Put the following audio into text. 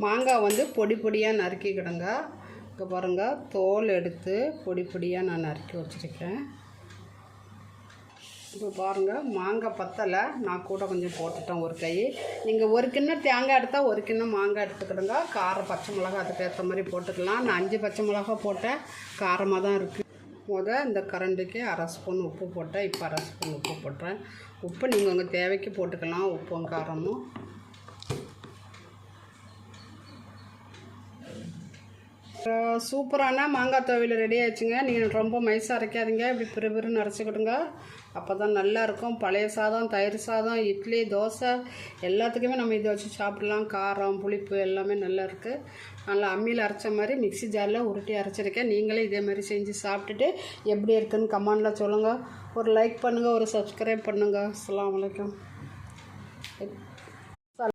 மாங்காய் வந்து பொடி பொடியாக நறுக்கிக்கிடுங்க. இங்கே பாருங்கள், தோல் எடுத்து பொடி பொடியாக நான் நறுக்கி வச்சுருக்கேன். இப்போ பாருங்கள், மாங்காய் பத்தலை, நான் கூட கொஞ்சம் போட்டுட்டேன் ஒரு கை. நீங்கள் ஒரு கிண்ணம் தேங்காய் எடுத்தால் ஒரு கிண்ணம் மாங்காய் எடுத்துக்கிடுங்க. காரம் பச்சை மிளகா அதுக்கேற்ற மாதிரி போட்டுக்கலாம். நான் 5 பச்சை மிளகா போட்டேன், காரமாக தான் இருக்குது. இந்த கரண்டிக்கு 1/2 ஸ்பூன் உப்பு போட்டேன். இப்போ 1/2 ஸ்பூன் உப்பு போட்டுறேன். உப்பு நீங்கள் உங்கள் தேவைக்கு போட்டுக்கலாம், உப்பும் காரமும். சூப்பரான மாங்காய் துவையல் ரெடி ஆயிடுச்சுங்க. நீங்கள் ரொம்ப மைஸாக அரைக்காதீங்க, இப்படி பிறுபிறுன்னு அரைச்சிக்கிடுங்க. அப்போ தான் நல்லாயிருக்கும். பழைய சாதம், தயிர் சாதம், இட்லி, தோசை எல்லாத்துக்குமே நம்ம இதை வச்சு சாப்பிட்லாம். காரம், புளிப்பு எல்லாமே நல்லா இருக்குது. நல்லா அம்மியில் அரைச்ச மாதிரி மிக்ஸி ஜாரில் உருட்டி அரைச்சிருக்கேன். நீங்களே இதே மாதிரி செஞ்சு சாப்பிட்டுட்டு எப்படி இருக்குதுன்னு கமெண்டில் சொல்லுங்கள். ஒரு லைக் பண்ணுங்கள், ஒரு சப்ஸ்கிரைப் பண்ணுங்கள். அஸ்ஸலாமு அலைக்கும்.